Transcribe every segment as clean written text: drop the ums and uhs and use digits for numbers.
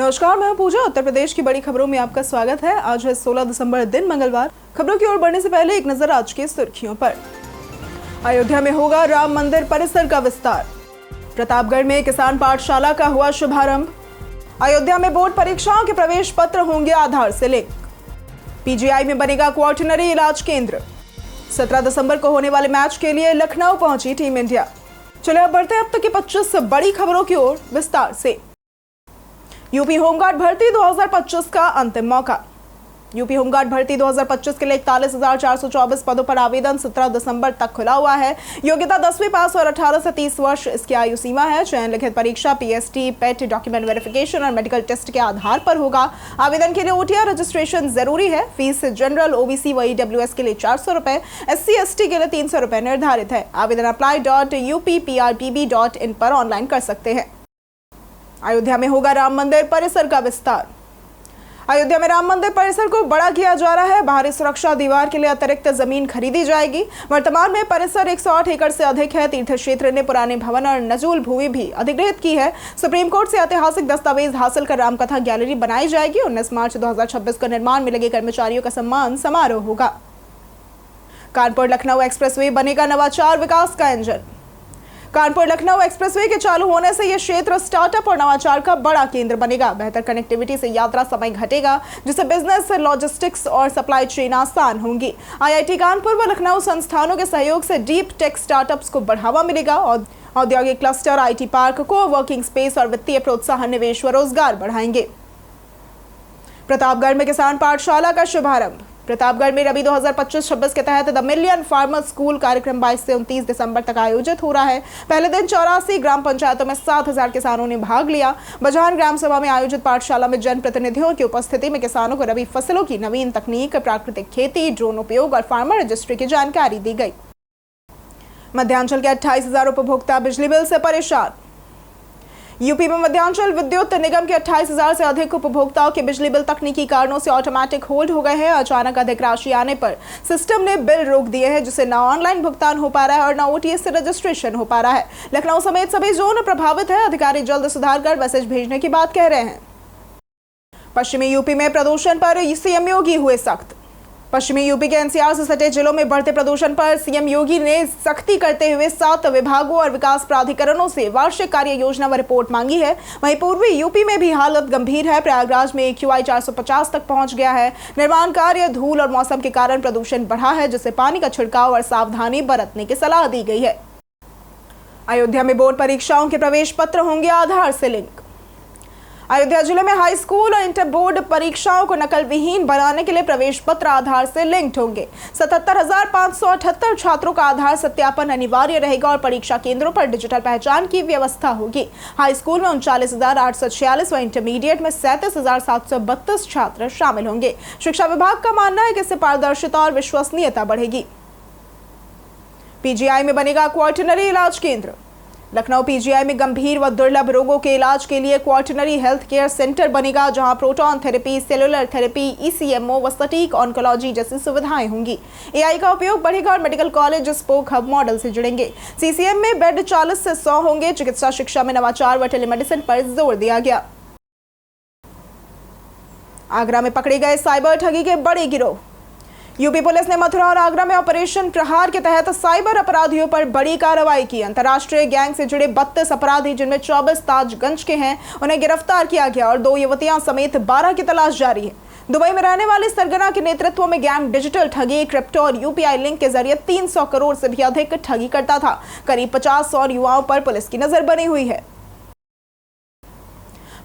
नमस्कार, मैं पूजा। उत्तर प्रदेश की बड़ी खबरों में आपका स्वागत है। आज है 16 दिसंबर, दिन मंगलवार। खबरों की ओर बढ़ने से पहले एक नजर आज की सुर्खियों पर। अयोध्या में होगा राम मंदिर परिसर का विस्तार। प्रतापगढ़ में किसान पाठशाला का हुआ शुभारंभ। अयोध्या में बोर्ड परीक्षाओं के प्रवेश पत्र होंगे आधार से लिंक। पीजीआई में बनेगा क्वार्टनरी इलाज केंद्र। 17 दिसंबर को होने वाले मैच के लिए लखनऊ पहुंची टीम इंडिया। चलिए अब बढ़ते हैं अब तक की 25 बड़ी खबरों की ओर विस्तार से। यूपी होमगार्ड भर्ती 2025 का अंतिम मौका। यूपी होमगार्ड भर्ती 2025 के लिए 41,424 पदों पर आवेदन 17 दिसंबर तक खुला हुआ है। योग्यता 10वीं पास और 18 से 30 वर्ष इसकी आयु सीमा है। चयन लिखित परीक्षा पीएसटी, पेट, डॉक्यूमेंट वेरिफिकेशन और मेडिकल टेस्ट के आधार पर होगा। आवेदन के लिए ओटीआर रजिस्ट्रेशन जरूरी है। फीस जनरल, ओबीसी व ईडब्ल्यूएस के लिए 400 रुपए, SC/ST के लिए 300 रुपए निर्धारित है। आवेदन apply.uppprpb.in पर ऑनलाइन कर सकते हैं। अयोध्या में होगा राम मंदिर परिसर का विस्तार। अयोध्या में राम मंदिर परिसर को बड़ा किया जा रहा है। बाहरी सुरक्षा दीवार के लिए अतिरिक्त जमीन खरीदी जाएगी। वर्तमान में परिसर 108 एकड़ से अधिक है। तीर्थ क्षेत्र ने पुराने भवन और नजूल भूमि भी अधिग्रहित की है। सुप्रीम कोर्ट से ऐतिहासिक दस्तावेज हासिल कर रामकथा गैलरी बनाई जाएगी। 19 मार्च 2026 को निर्माण में लगे कर्मचारियों का सम्मान समारोह होगा। कानपुर लखनऊ एक्सप्रेसवे बनेगा नवाचार विकास का इंजन। कानपुर लखनऊ एक्सप्रेसवे के चालू होने से यह क्षेत्र स्टार्टअप और नवाचार का बड़ा केंद्र बनेगा। बेहतर कनेक्टिविटी से यात्रा समय घटेगा, जिससे बिजनेस, लॉजिस्टिक्स और सप्लाई चेन आसान होंगी। IIT कानपुर व लखनऊ संस्थानों के सहयोग से डीप टेक स्टार्टअप्स को बढ़ावा मिलेगा और औद्योगिक क्लस्टर, IT पार्क, को वर्किंग स्पेस और वित्तीय प्रोत्साहन निवेश व रोजगार बढ़ाएंगे। प्रतापगढ़ में किसान पाठशाला का शुभारंभ। प्रतापगढ़ में रबी 2025-26 के तहत द मिलियन फार्मर स्कूल कार्यक्रम 22 से 29 दिसंबर तक आयोजित हो रहा है। पहले दिन 84 ग्राम पंचायतों में 7,000 किसानों ने भाग लिया। बजान ग्राम सभा में आयोजित पाठशाला में जनप्रतिनिधियों की उपस्थिति में किसानों को रबी फसलों की नवीन तकनीक, प्राकृतिक खेती, ड्रोन उपयोग और फार्मर रजिस्ट्री की जानकारी दी गई। मध्यांचल के 28,000 उपभोक्ता बिजली बिल से परेशान। यूपी में मध्यांचल विद्युत निगम के 28,000 से अधिक उपभोक्ताओं के बिजली बिल तकनीकी कारणों से ऑटोमेटिक होल्ड हो गए हैं। अचानक अधिक राशि आने पर सिस्टम ने बिल रोक दिए हैं, जिससे न ऑनलाइन भुगतान हो पा रहा है और न OTS से रजिस्ट्रेशन हो पा रहा है। लखनऊ समेत सभी जोन प्रभावित है। अधिकारी जल्द सुधार कर मैसेज भेजने की बात कह रहे हैं। पश्चिमी यूपी में प्रदूषण पर CM योगी हुए सख्त। पश्चिमी यूपी के NCR से सटे जिलों में बढ़ते प्रदूषण पर CM योगी ने सख्ती करते हुए 7 विभागों और विकास प्राधिकरणों से वार्षिक कार्य योजना व रिपोर्ट मांगी है। वहीं पूर्वी यूपी में भी हालत गंभीर है। प्रयागराज में AQI 450 तक पहुंच गया है। निर्माण कार्य, धूल और मौसम के कारण प्रदूषण बढ़ा है, जिससे पानी का छिड़काव और सावधानी बरतने की सलाह दी गई है। अयोध्या में बोर्ड परीक्षाओं के प्रवेश पत्र होंगे आधार से लिंक। अयोध्या जिले में हाई स्कूल और इंटर बोर्ड परीक्षाओं को नकल विहीन बनाने के लिए प्रवेश पत्र आधार से लिंक्ड होंगे। 77,578 छात्रों का आधार सत्यापन अनिवार्य रहेगा और परीक्षा केंद्रों पर डिजिटल पहचान की व्यवस्था होगी। हाई स्कूल में 39,846 व इंटरमीडिएट में 37,732 छात्र शामिल होंगे। शिक्षा विभाग का मानना है कि इससे पारदर्शिता और विश्वसनीयता बढ़ेगी। पीजीआई में बनेगा क्वार्टनरी इलाज केंद्र। लखनऊ पीजीआई में गंभीर व दुर्लभ रोगों के इलाज के लिए क्वार्टनरी हेल्थ केयर सेंटर बनेगा, जहां proton therapy, cellular therapy, ECMO व सटीक ऑन्कोलॉजी जैसी सुविधाएं होंगी। AI का उपयोग बढ़ेगा और medical college spoke hub model से जुड़ेंगे। CCM में बेड 40 से 100 होंगे। चिकित्सा शिक्षा में नवाचार व टेलीमेडिसिन पर जोर दिया गया। आगरा में पकड़े गए साइबर ठगी के बड़े गिरोह। यूपी पुलिस ने मथुरा और आगरा में ऑपरेशन प्रहार के तहत साइबर अपराधियों पर बड़ी कार्रवाई की। अंतर्राष्ट्रीय गैंग से जुड़े 32 अपराधी, जिनमें 24 ताजगंज के हैं, उन्हें गिरफ्तार किया गया और 2 युवतियां समेत 12 की तलाश जारी है। दुबई में रहने वाली सरगना के नेतृत्व में गैंग डिजिटल ठगी, क्रिप्टो और UPI लिंक के जरिए 300 करोड़ से भी अधिक ठगी करता था। करीब 50 और युवाओं पर पुलिस की नजर बनी हुई है।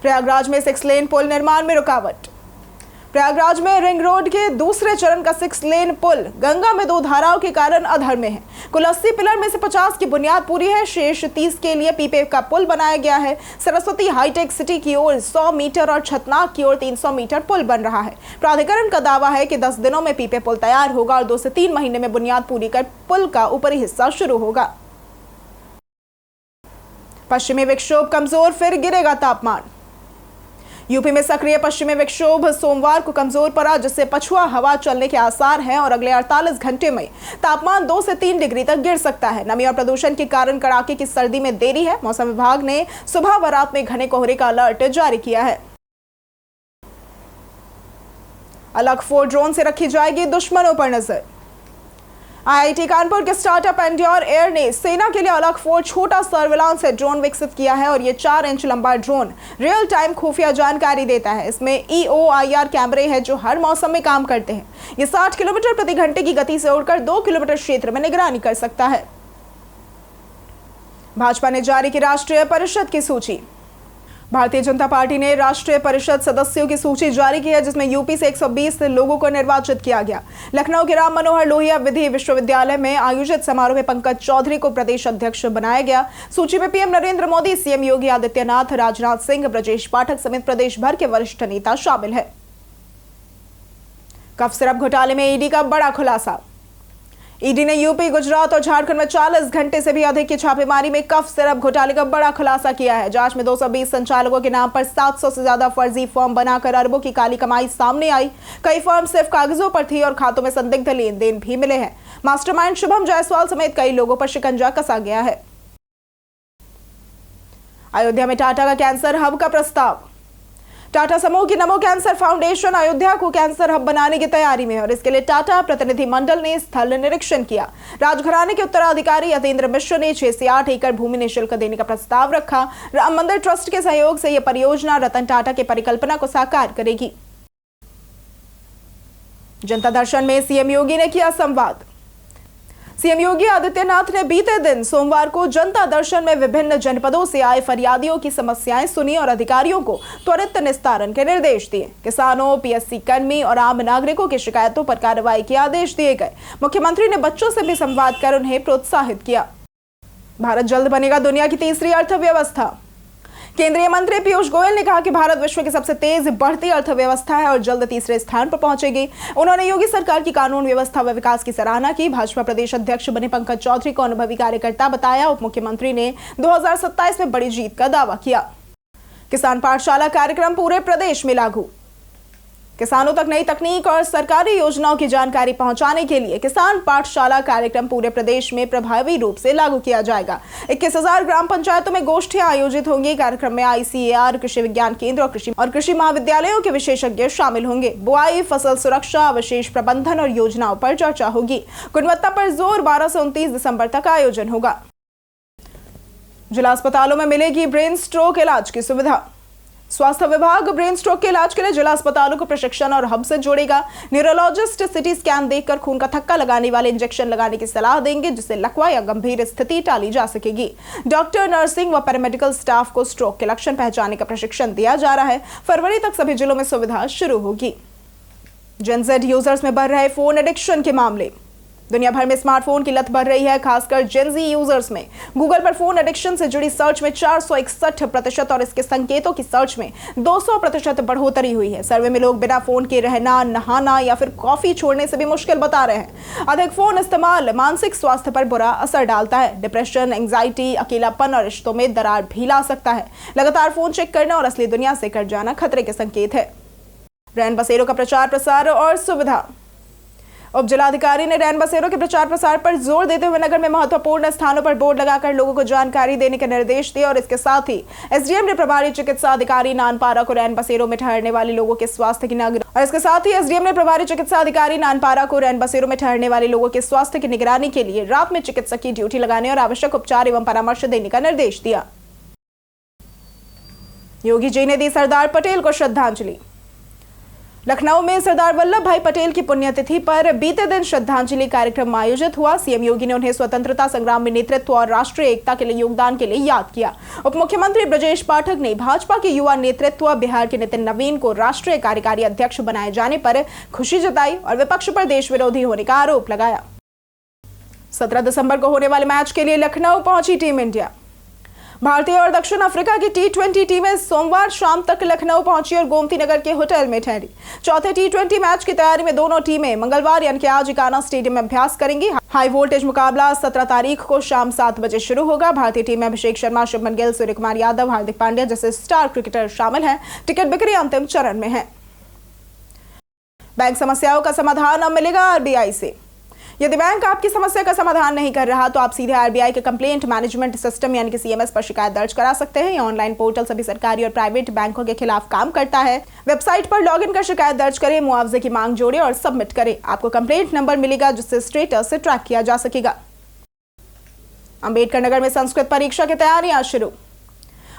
प्रयागराज में 6 लेन पुल निर्माण में रुकावट। प्रयागराज में रिंग रोड के दूसरे चरण का 6 लेन पुल गंगा में 2 धाराओं के कारण अधर में है। कुल 80 पिलर में से 50 की बुनियाद पूरी है। शेष 30 के लिए पीपे का पुल बनाया गया है। सरस्वती हाईटेक सिटी की ओर 100 मीटर और छतनाग की ओर 300 मीटर पुल बन रहा है। प्राधिकरण का दावा है कि 10 दिनों में पीपे पुल तैयार होगा और 2 से 3 महीने में बुनियाद पूरी कर पुल का ऊपरी हिस्सा शुरू होगा। पश्चिमी विक्षोभ कमजोर, फिर गिरेगा तापमान। यूपी में सक्रिय पश्चिमी विक्षोभ सोमवार को कमजोर पड़ा, जिससे पछुआ हवा चलने के आसार हैं और अगले 48 घंटे में तापमान 2 से 3 डिग्री तक गिर सकता है। नमी और प्रदूषण के कारण कड़ाके की सर्दी में देरी है। मौसम विभाग ने सुबह व रात में घने कोहरे का अलर्ट जारी किया है। अलग 4 ड्रोन से रखी जाएगी दुश्मनों पर नजर। आईआईटी कानपुर के स्टार्टअप एंड्योर एयर ने सेना के लिए अलग 4 छोटा सर्विलांस ड्रोन विकसित किया है और ये 4 इंच लंबा ड्रोन रियल टाइम खुफिया जानकारी देता है। इसमें EOIR कैमरे हैं जो हर मौसम में काम करते हैं। ये 60 किलोमीटर प्रति घंटे की गति से उड़कर 2 किलोमीटर क्षेत्र में निगरानी कर सकता है। भाजपा ने जारी की राष्ट्रीय परिषद की सूची। भारतीय जनता पार्टी ने राष्ट्रीय परिषद सदस्यों की सूची जारी की है, जिसमें यूपी से 120 लोगों को निर्वाचित किया गया। लखनऊ के राम मनोहर लोहिया विधि विश्वविद्यालय में आयोजित समारोह में पंकज चौधरी को प्रदेश अध्यक्ष बनाया गया। सूची में पीएम नरेंद्र मोदी, सीएम योगी आदित्यनाथ, राजनाथ सिंह, ब्रजेश पाठक समेत प्रदेश भर के वरिष्ठ नेता शामिल है। कफ सिरप घोटाले में ईडी का बड़ा खुलासा। ईडी ने यूपी, गुजरात और झारखंड में 40 घंटे से भी अधिक की छापेमारी में कफ सिरप घोटाले का बड़ा खुलासा किया है। जांच में 220 संचालकों के नाम पर 700 से ज्यादा फर्जी फॉर्म बनाकर अरबों की काली कमाई सामने आई। कई फर्म सिर्फ कागजों पर थी और खातों में संदिग्ध लेन देन भी मिले हैं। मास्टरमाइंड शुभम जायसवाल समेत कई लोगों पर शिकंजा कसा गया है। अयोध्या में टाटा का कैंसर हब का प्रस्ताव। टाटा समूह की नमो कैंसर फाउंडेशन अयोध्या को कैंसर हब बनाने की तैयारी में है और इसके लिए टाटा प्रतिनिधि मंडल ने स्थल निरीक्षण किया। राजघराने के उत्तराधिकारी यतेंद्र मिश्र ने 6 से 8 एकड़ भूमि निःशुल्क देने का प्रस्ताव रखा। राम मंदिर ट्रस्ट के सहयोग से यह परियोजना रतन टाटा की परिकल्पना को साकार करेगी। जनता दर्शन में सीएम योगी ने किया संवाद। सीएम योगी आदित्यनाथ ने बीते दिन सोमवार को जनता दर्शन में विभिन्न जनपदों से आए फरियादियों की समस्याएं सुनी और अधिकारियों को त्वरित निस्तारण के निर्देश दिए। किसानों, पीएससी कर्मी और आम नागरिकों की शिकायतों पर कार्रवाई के आदेश दिए गए। मुख्यमंत्री ने बच्चों से भी संवाद कर उन्हें प्रोत्साहित किया। भारत जल्द बनेगा दुनिया की तीसरी अर्थव्यवस्था। केंद्रीय मंत्री पीयूष गोयल ने कहा कि भारत विश्व की सबसे तेज बढ़ती अर्थव्यवस्था है और जल्द तीसरे स्थान पर पहुंचेगी। उन्होंने योगी सरकार की कानून व्यवस्था व विकास की सराहना की। भाजपा प्रदेश अध्यक्ष बने पंकज चौधरी को अनुभवी कार्यकर्ता बताया। उप मुख्यमंत्री ने 2027 में बड़ी जीत का दावा किया। किसान पाठशाला कार्यक्रम पूरे प्रदेश में लागू। किसानों तक नई तकनीक और सरकारी योजनाओं की जानकारी पहुंचाने के लिए किसान पाठशाला कार्यक्रम पूरे प्रदेश में प्रभावी रूप से लागू किया जाएगा। 21,000 ग्राम पंचायतों में गोष्ठियां आयोजित होंगी। कार्यक्रम में ICAR, कृषि विज्ञान केंद्र और कृषि महाविद्यालयों के विशेषज्ञ शामिल होंगे। बुआई, फसल सुरक्षा, अवशेष प्रबंधन और योजनाओं पर चर्चा होगी। गुणवत्ता पर जोर 12 से 29 दिसंबर तक आयोजन होगा। जिला अस्पतालों में मिलेगी ब्रेन स्ट्रोक इलाज की सुविधा। स्वास्थ्य विभाग ब्रेन स्ट्रोक के इलाज के लिए जिला अस्पतालों को प्रशिक्षण और हब से जोड़ेगा। न्यूरोलॉजिस्ट सीटी स्कैन देखकर खून का थक्का लगाने वाले इंजेक्शन लगाने की सलाह देंगे, जिससे लकवा या गंभीर स्थिति टाली जा सकेगी। डॉक्टर, नर्सिंग व पैरामेडिकल स्टाफ को स्ट्रोक के लक्षण पहचानने का प्रशिक्षण दिया जा रहा है। फरवरी तक सभी जिलों में सुविधा शुरू होगी। जेन ज़ेड यूजर्स में बढ़ रहे फोन एडिक्शन के मामले। दुनिया भर में स्मार्टफोन की लत बढ़ रही है, खासकर जेन ज़ी यूजर्स में। गूगल पर फोन एडिक्शन से जुड़ी सर्च में 461% और इसके संकेतों की सर्च में 200% बढ़ोतरी हुई है। सर्वे में लोग बिना फोन के रहना, नहाना या फिर कॉफी छोड़ने से भी मुश्किल बता रहे हैं। अधिक फोन इस्तेमाल मानसिक स्वास्थ्य पर बुरा असर डालता है। डिप्रेशन, एंग्जाइटी, अकेलापन और रिश्तों में दरार भी ला सकता है। लगातार फोन चेक करना और असली दुनिया से कट जाना खतरे के संकेत है। रैन बसेरों का प्रचार प्रसार और सुविधा। उप जिलाधिकारी ने रैन बसेरों के प्रचार प्रसार पर जोर देते हुए नगर में महत्वपूर्ण स्थानों पर बोर्ड लगाकर लोगों को जानकारी देने के निर्देश दिए और इसके साथ ही एसडीएम ने प्रभारी चिकित्सा अधिकारी नानपारा को रैन बसेरों में ठहरने वाले लोगों के स्वास्थ्य की निगरानी के लिए रात में चिकित्सक की ड्यूटी लगाने और आवश्यक उपचार एवं परामर्श देने का निर्देश दिया। योगी जी ने दी सरदार पटेल को श्रद्धांजलि। लखनऊ में सरदार वल्लभ भाई पटेल की पुण्यतिथि पर बीते दिन श्रद्धांजलि कार्यक्रम आयोजित हुआ। सीएम योगी ने उन्हें स्वतंत्रता संग्राम में नेतृत्व और राष्ट्रीय एकता के लिए योगदान के लिए याद किया। उप मुख्यमंत्री ब्रजेश पाठक ने भाजपा के युवा नेतृत्व बिहार के नितिन नवीन को राष्ट्रीय कार्यकारी अध्यक्ष बनाए जाने पर खुशी जताई और विपक्ष पर देश विरोधी होने का आरोप लगाया। 17 दिसंबर को होने वाले मैच के लिए लखनऊ पहुंची टीम इंडिया। भारतीय और दक्षिण अफ्रीका की T20 टीमें सोमवार शाम तक लखनऊ पहुंची और गोमती नगर के होटल में ठहरी। चौथे T20 मैच की तैयारी में दोनों टीमें मंगलवार यानी कि आज इकाना स्टेडियम में अभ्यास करेंगी। हाई वोल्टेज मुकाबला 17 तारीख को शाम 7 बजे शुरू होगा। भारतीय टीम में अभिषेक शर्मा, शुभमन गिल, सूर्य कुमार यादव, हार्दिक पांड्या जैसे स्टार क्रिकेटर शामिल हैं। टिकट बिक्री अंतिम चरण में है। बैंक समस्याओं का समाधान अब मिलेगा RBI से। यदि बैंक आपकी समस्या का समाधान नहीं कर रहा तो आप सीधे आरबीआई के कंप्लेंट मैनेजमेंट सिस्टम यानी कि सीएमएस पर शिकायत दर्ज करा सकते हैं। यह ऑनलाइन पोर्टल सभी सरकारी और प्राइवेट बैंकों के खिलाफ काम करता है। वेबसाइट पर लॉगिन कर शिकायत दर्ज करें, मुआवजे की मांग जोड़े और सबमिट करें। आपको कंप्लेंट नंबर मिलेगा जिससे स्टेटस से ट्रैक किया जा सकेगा। अंबेडकर नगर में संस्कृत परीक्षा की तैयारियां शुरू।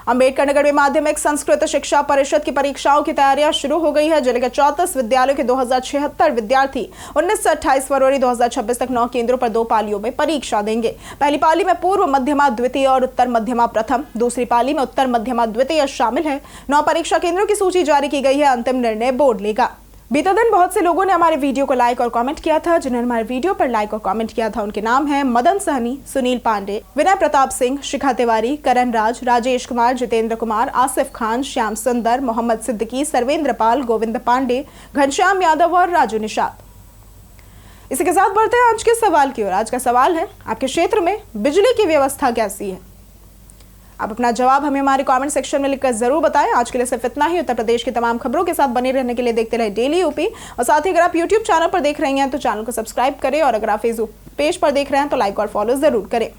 अंबेडकर नगर में माध्यमिक संस्कृत शिक्षा परिषद की परीक्षाओं की तैयारियां शुरू हो गई है। जिले के 34 विद्यालयों के 2076 विद्यार्थी 19 से 28 फरवरी 2026 तक 9 केंद्रों पर 2 पालियों में परीक्षा देंगे। पहली पाली में पूर्व मध्यमा द्वितीय और उत्तर मध्यमा प्रथम, दूसरी पाली में उत्तर मध्यमा द्वितीय शामिल है। 9 परीक्षा केंद्रों की सूची जारी की गई है। अंतिम निर्णय बोर्ड लेगा। बीते दिन बहुत से लोगों ने हमारे वीडियो को लाइक और कमेंट किया था। जिन्होंने हमारे वीडियो पर लाइक और कमेंट किया था उनके नाम हैं मदन सहनी, सुनील पांडे, विनय प्रताप सिंह, शिखा तिवारी, करण राज, राजेश कुमार, जितेंद्र कुमार, आसिफ खान, श्याम सुंदर, मोहम्मद सिद्दीकी, सर्वेंद्र पाल, गोविंद पांडे, घनश्याम यादव और राजू निषाद। इसी के साथ बढ़ते हैं आज के सवाल की ओर। आज का सवाल है, आपके क्षेत्र में बिजली की व्यवस्था कैसी है? आप अपना जवाब हमें हमारे कमेंट सेक्शन में लिखकर जरूर बताएं। आज के लिए सिर्फ इतना ही। उत्तर प्रदेश की तमाम खबरों के साथ बने रहने के लिए देखते रहे डेली यूपी। और साथ ही अगर आप यूट्यूब चैनल पर देख रहे हैं तो चैनल को सब्सक्राइब करें और अगर आप फेसबुक पेज पर देख रहे हैं तो लाइक और फॉलो जरूर करें।